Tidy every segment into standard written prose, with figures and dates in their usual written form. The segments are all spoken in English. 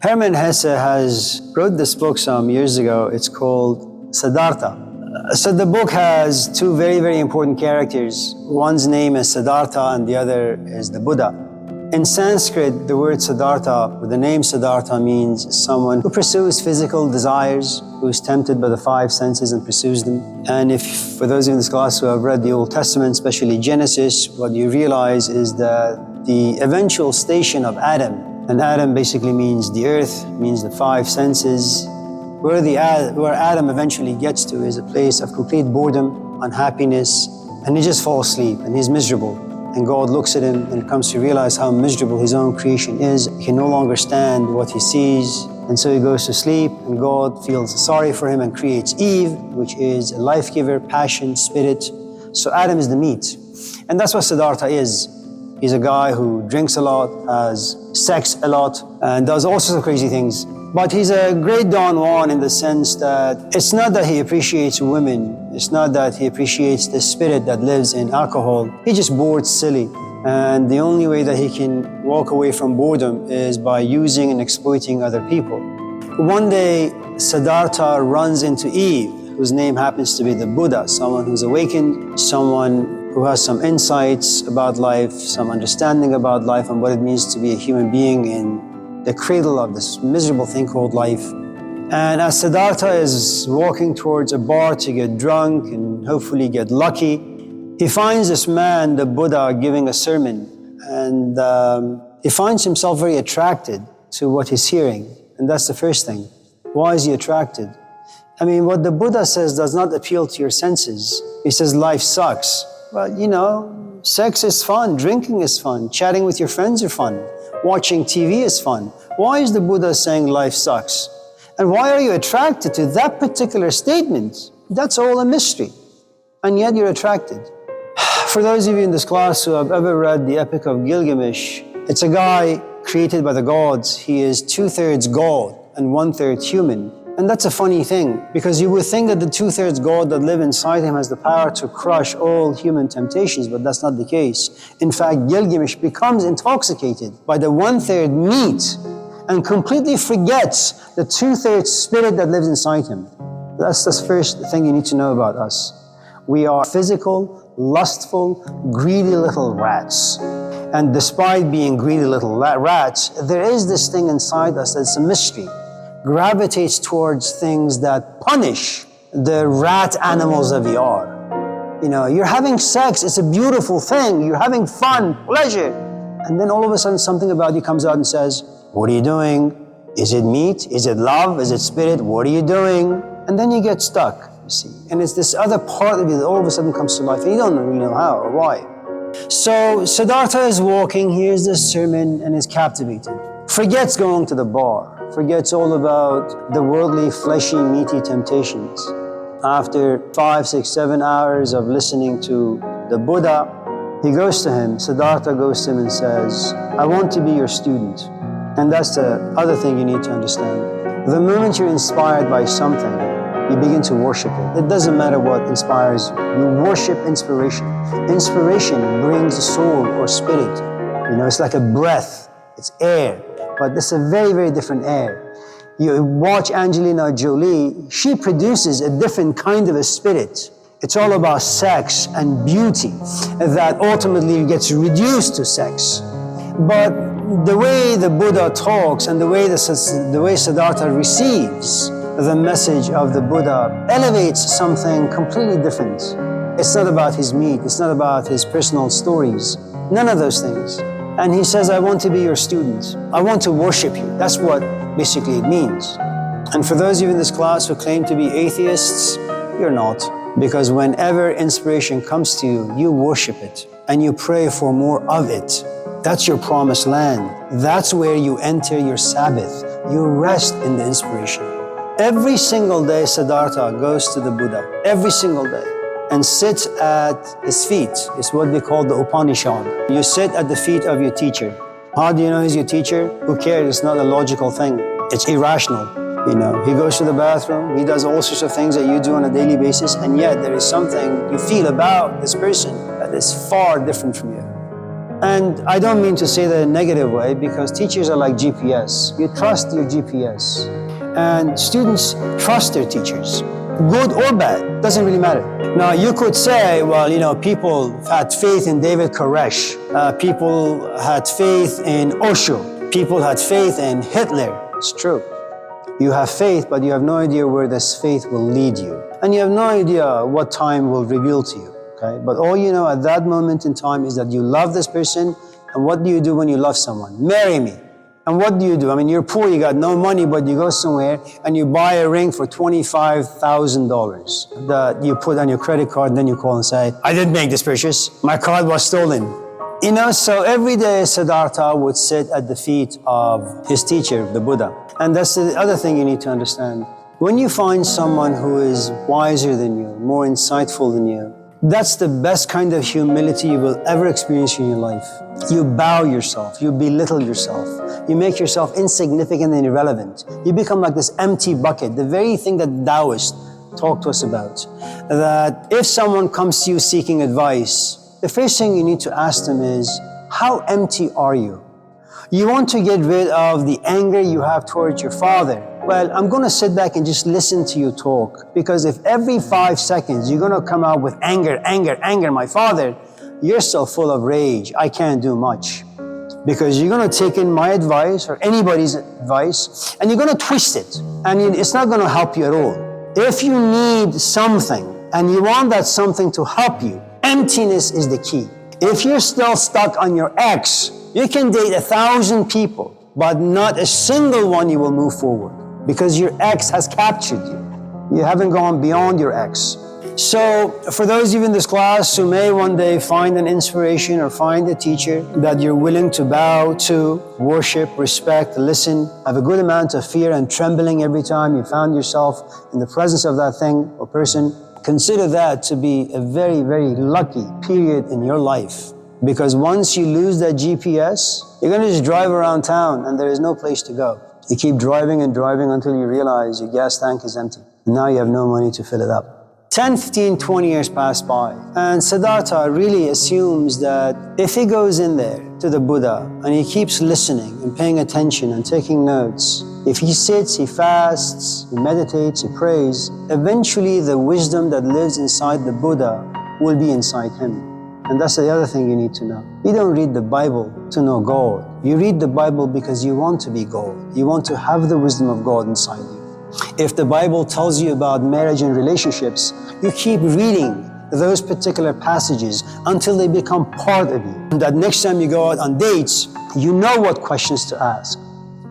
Hermann Hesse wrote this book some years ago. It's called Siddhartha. So the book has two very, very important characters. One's name is Siddhartha and the other is the Buddha. In Sanskrit, the word Siddhartha, or the name Siddhartha, means someone who pursues physical desires, who is tempted by the five senses and pursues them. And for those of you in this class who have read the Old Testament, especially Genesis, what you realize is that the eventual station of Adam, and Adam basically means the earth, means the five senses, where Adam eventually gets to is a place of complete boredom, unhappiness, and he just falls asleep and he's miserable. And God looks at him and comes to realize how miserable his own creation is. He can no longer stand what he sees. And so he goes to sleep, and God feels sorry for him and creates Eve, which is a life giver, passion, spirit. So Adam is the meat. And that's what Siddhartha is. He's a guy who drinks a lot, has sex a lot, and does all sorts of crazy things. But he's a great Don Juan in the sense that it's not that he appreciates women, it's not that he appreciates the spirit that lives in alcohol. He's just bored silly. And the only way that he can walk away from boredom is by using and exploiting other people. One day, Siddhartha runs into Eve, whose name happens to be the Buddha, someone who's awakened, someone who has some insights about life, some understanding about life and what it means to be a human being in the cradle of this miserable thing called life. And as Siddhartha is walking towards a bar to get drunk and hopefully get lucky, he finds this man, the Buddha, giving a sermon. And he finds himself very attracted to what he's hearing. And that's the first thing. Why is he attracted? I mean, what the Buddha says does not appeal to your senses. He says life sucks. Well, you know, sex is fun, drinking is fun, chatting with your friends are fun, watching TV is fun. Why is the Buddha saying life sucks? And why are you attracted to that particular statement? That's all a mystery. And yet you're attracted. For those of you in this class who have ever read the Epic of Gilgamesh, it's a guy created by the gods. He is 2/3 God and 1/3 human. And that's a funny thing, because you would think that the 2/3 God that live inside him has the power to crush all human temptations, but that's not the case. In fact, Gilgamesh becomes intoxicated by the 1/3 meat and completely forgets the 2/3 spirit that lives inside him. That's the first thing you need to know about us. We are physical, lustful, greedy little rats. And despite being greedy little rats, there is this thing inside us that's a mystery. Gravitates towards things that punish the rat animals that we are. You know, you're having sex, it's a beautiful thing, you're having fun, pleasure. And then all of a sudden something about you comes out and says, what are you doing? Is it meat? Is it love? Is it spirit? What are you doing? And then you get stuck, you see. And it's this other part of you that all of a sudden comes to life and you don't really know how or why. So Siddhartha is walking, hears this sermon and is captivated. Forgets going to the bar. Forgets all about the worldly, fleshy, meaty temptations. After 5, 6, 7 hours of listening to the Buddha, he goes to him, Siddhartha goes to him and says, I want to be your student. And that's the other thing you need to understand. The moment you're inspired by something, you begin to worship it. It doesn't matter what inspires you. You worship inspiration. Inspiration brings soul or spirit. You know, it's like a breath, it's air. But this is a very, very different air. You watch Angelina Jolie, she produces a different kind of a spirit. It's all about sex and beauty that ultimately gets reduced to sex. But the way the Buddha talks and the way Siddhartha receives the message of the Buddha elevates something completely different. It's not about his meat, it's not about his personal stories, none of those things. And he says, I want to be your student. I want to worship you. That's what basically it means. And for those of you in this class who claim to be atheists, you're not. Because whenever inspiration comes to you, you worship it and you pray for more of it. That's your promised land. That's where you enter your Sabbath. You rest in the inspiration. Every single day, Siddhartha goes to the Buddha. Every single day. And sit at his feet. It's what we call the Upanishad. You sit at the feet of your teacher. How do you know he's your teacher? Who cares? It's not a logical thing. It's irrational. You know, he goes to the bathroom, he does all sorts of things that you do on a daily basis, and yet there is something you feel about this person that is far different from you. And I don't mean to say that in a negative way, because teachers are like GPS. You trust your GPS. And students trust their teachers. Good or bad, doesn't really matter. Now, you could say, well, people had faith in David Koresh. People had faith in Osho. People had faith in Hitler. It's true. You have faith, but you have no idea where this faith will lead you. And you have no idea what time will reveal to you, okay? But all you know at that moment in time is that you love this person. And what do you do when you love someone? Marry me. And what do? I mean, you're poor, you got no money, but you go somewhere and you buy a ring for $25,000 that you put on your credit card, and then you call and say, I didn't make this purchase. My card was stolen. So every day Siddhartha would sit at the feet of his teacher, the Buddha. And that's the other thing you need to understand. When you find someone who is wiser than you, more insightful than you, that's the best kind of humility you will ever experience in your life. You bow yourself, you belittle yourself, you make yourself insignificant and irrelevant. You become like this empty bucket, the very thing that Taoists talk to us about. That if someone comes to you seeking advice, the first thing you need to ask them is, how empty are you? You want to get rid of the anger you have towards your father. Well, I'm going to sit back and just listen to you talk. Because if every 5 seconds you're going to come out with anger, my father, you're so full of rage, I can't do much. Because you're going to take in my advice or anybody's advice and you're going to twist it. And it's not going to help you at all. If you need something and you want that something to help you, emptiness is the key. If you're still stuck on your ex, you can date 1,000 people, but not a single one you will move forward because your ex has captured you. You haven't gone beyond your ex. So for those of you in this class who may one day find an inspiration or find a teacher that you're willing to bow to, worship, respect, listen, have a good amount of fear and trembling every time you found yourself in the presence of that thing or person, consider that to be a very, very lucky period in your life. Because once you lose that GPS, you're going to just drive around town and there is no place to go. You keep driving and driving until you realize your gas tank is empty. Now you have no money to fill it up. 10, 15, 20 years pass by. And Siddhartha really assumes that if he goes in there to the Buddha and he keeps listening and paying attention and taking notes, if he sits, he fasts, he meditates, he prays, eventually the wisdom that lives inside the Buddha will be inside him. And that's the other thing you need to know. You don't read the Bible to know God. You read the Bible because you want to be God. You want to have the wisdom of God inside you. If the Bible tells you about marriage and relationships, you keep reading those particular passages until they become part of you. And that next time you go out on dates, you know what questions to ask.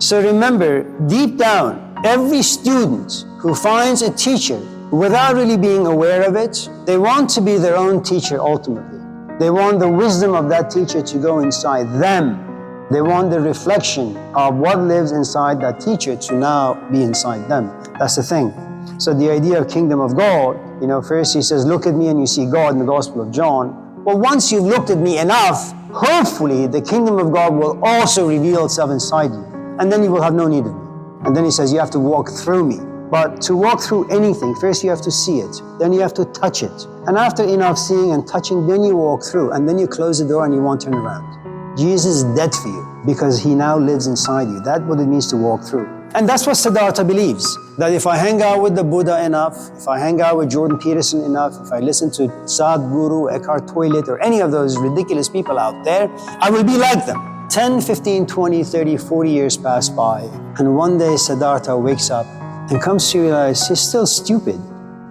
So remember, deep down, every student who finds a teacher without really being aware of it, they want to be their own teacher ultimately. They want the wisdom of that teacher to go inside them. They want the reflection of what lives inside that teacher to now be inside them. That's the thing. So the idea of kingdom of God, first he says, look at me and you see God in the Gospel of John. Well, once you've looked at me enough, hopefully the kingdom of God will also reveal itself inside you. And then you will have no need of me. And then he says, you have to walk through me. But to walk through anything, first you have to see it, then you have to touch it. And after enough seeing and touching, then you walk through, and then you close the door and you won't turn around. Jesus is dead for you because he now lives inside you. That's what it means to walk through. And that's what Siddhartha believes, that if I hang out with the Buddha enough, if I hang out with Jordan Peterson enough, if I listen to Sadhguru, Eckhart Tolle, or any of those ridiculous people out there, I will be like them. 10, 15, 20, 30, 40 years pass by, and one day Siddhartha wakes up and comes to realize he's still stupid.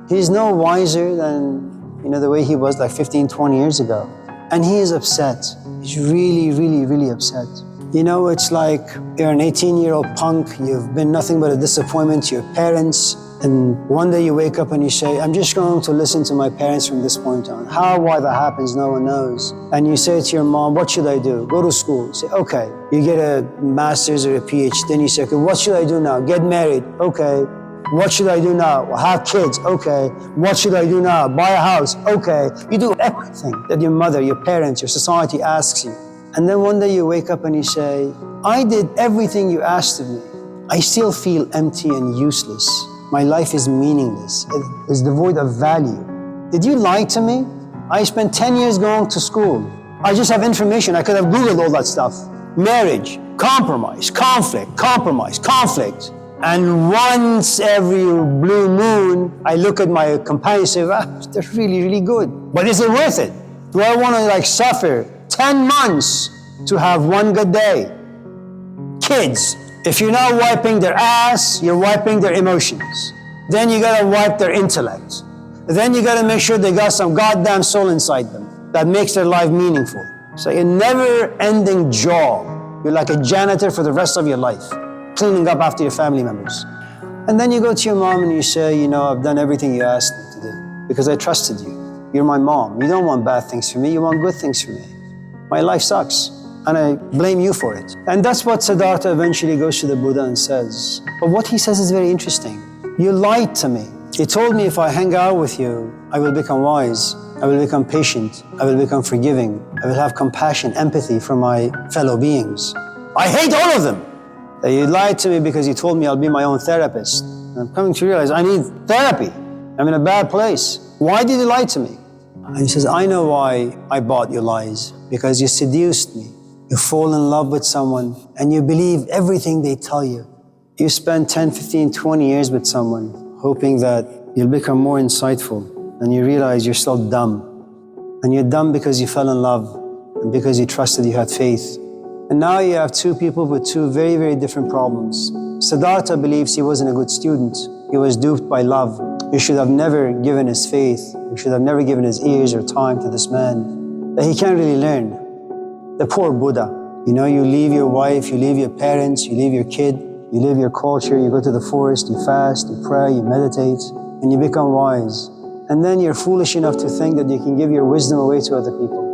He's no wiser than, the way he was like 15, 20 years ago. And he is upset. He's really, really, really upset. It's like you're an 18-year-old punk. You've been nothing but a disappointment to your parents. And one day you wake up and you say, I'm just going to listen to my parents from this point on. How, why that happens, no one knows. And you say to your mom, what should I do? Go to school. You say, okay. You get a master's or a PhD. Then you say, okay, what should I do now? Get married. Okay. What should I do now? Well, have kids. Okay. What should I do now? Buy a house. Okay. You do everything that your mother, your parents, your society asks you. And then one day you wake up and you say, I did everything you asked of me. I still feel empty and useless. My life is meaningless. It is devoid of value. Did you lie to me? I spent 10 years going to school. I just have information. I could have Googled all that stuff. Marriage, compromise, conflict, compromise, conflict. And once every blue moon, I look at my companion and say, wow, they're really, really good. But is it worth it? Do I want to suffer 10 months to have one good day? Kids, if you're not wiping their ass, you're wiping their emotions. Then you gotta wipe their intellect. Then you gotta make sure they got some goddamn soul inside them that makes their life meaningful. It's like a never-ending job. You're like a janitor for the rest of your life, cleaning up after your family members. And then you go to your mom and you say, I've done everything you asked me to do because I trusted you. You're my mom. You don't want bad things for me, you want good things for me. My life sucks, and I blame you for it. And that's what Siddhartha eventually goes to the Buddha and says. But what he says is very interesting. You lied to me. You told me if I hang out with you, I will become wise, I will become patient, I will become forgiving, I will have compassion, empathy for my fellow beings. I hate all of them. That you lied to me because you told me I'll be my own therapist. And I'm coming to realize I need therapy. I'm in a bad place. Why did you lie to me? And he says, I know why I bought your lies. Because you seduced me. You fall in love with someone and you believe everything they tell you. You spend 10, 15, 20 years with someone hoping that you'll become more insightful, and you realize you're still dumb. And you're dumb because you fell in love and because you trusted, you had faith. And now you have two people with two very, very different problems. Siddhartha believes he wasn't a good student. He was duped by love. He should have never given his faith. He should have never given his ears or time to this man. That he can't really learn. The poor Buddha. You leave your wife, you leave your parents, you leave your kid, you leave your culture, you go to the forest, you fast, you pray, you meditate, and you become wise. And then you're foolish enough to think that you can give your wisdom away to other people.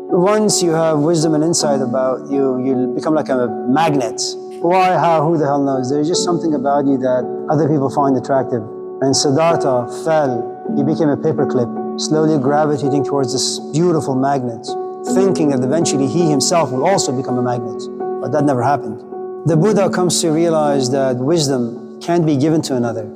Once you have wisdom and insight about you, you become like a magnet. Why, how, who the hell knows? There's just something about you that other people find attractive. And Siddhartha fell. He became a paperclip, slowly gravitating towards this beautiful magnet, thinking that eventually he himself will also become a magnet. But that never happened. The Buddha comes to realize that wisdom can't be given to another.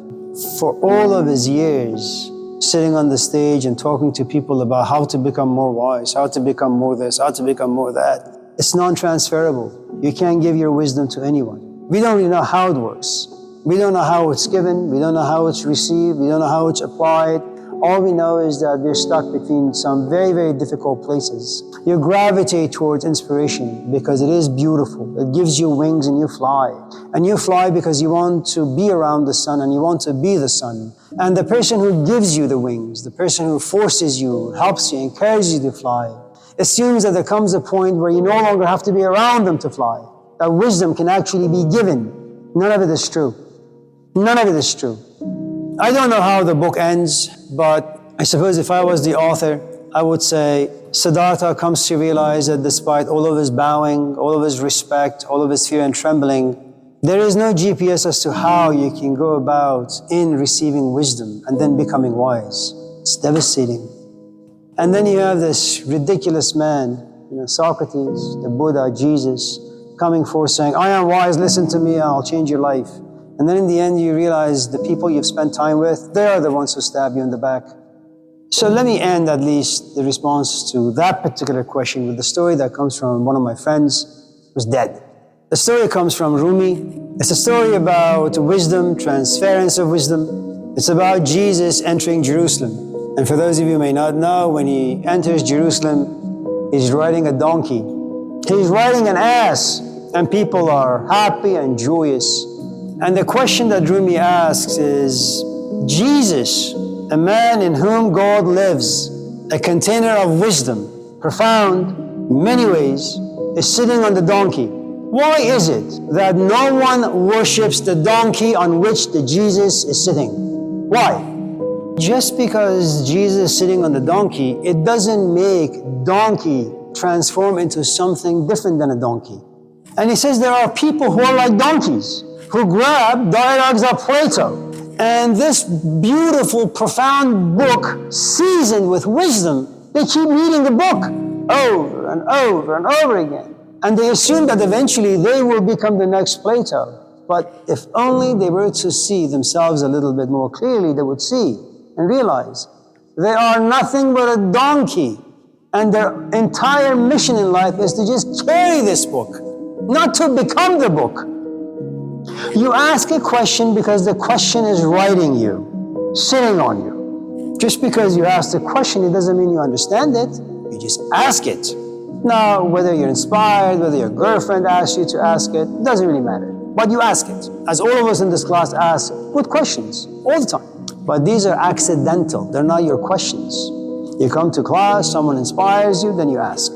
For all of his years, sitting on the stage and talking to people about how to become more wise, how to become more this, how to become more that, it's non-transferable. You can't give your wisdom to anyone. We don't really know how it works. We don't know how it's given. We don't know how it's received. We don't know how it's applied. All we know is that we're stuck between some very, very difficult places. You gravitate towards inspiration because it is beautiful. It gives you wings and you fly. And you fly because you want to be around the sun and you want to be the sun. And the person who gives you the wings, the person who forces you, helps you, encourages you to fly, assumes that there comes a point where you no longer have to be around them to fly. That wisdom can actually be given. None of it is true. None of it is true. I don't know how the book ends, but I suppose if I was the author, I would say Siddhartha comes to realize that despite all of his bowing, all of his respect, all of his fear and trembling, there is no GPS as to how you can go about in receiving wisdom and then becoming wise. It's devastating. And then you have this ridiculous man, Socrates, the Buddha, Jesus, coming forth saying, I am wise, listen to me, and I'll change your life. And then in the end, you realize the people you've spent time with, they are the ones who stab you in the back. So let me end at least the response to that particular question with the story that comes from one of my friends who's dead. The story comes from Rumi. It's a story about wisdom, transference of wisdom. It's about Jesus entering Jerusalem. And for those of you who may not know, when he enters Jerusalem, he's riding a donkey. He's riding an ass, and people are happy and joyous. And the question that Rumi asks is, Jesus, a man in whom God lives, a container of wisdom, profound in many ways, is sitting on the donkey. Why is it that no one worships the donkey on which the Jesus is sitting? Why? Just because Jesus is sitting on the donkey, it doesn't make donkey transform into something different than a donkey. And he says there are people who are like donkeys, who grab dialogues of Plato. And this beautiful, profound book, seasoned with wisdom, they keep reading the book over and over and over again. And they assume that eventually they will become the next Plato. But if only they were to see themselves a little bit more clearly, they would see and realize they are nothing but a donkey. And their entire mission in life is to just carry this book, not to become the book. You ask a question because the question is writing you, sitting on you. Just because you ask the question, it doesn't mean you understand it. You just ask it. Now, whether you're inspired, whether your girlfriend asks you to ask it, doesn't really matter. But you ask it. As all of us in this class ask good questions all the time. But these are accidental. They're not your questions. You come to class, someone inspires you, then you ask.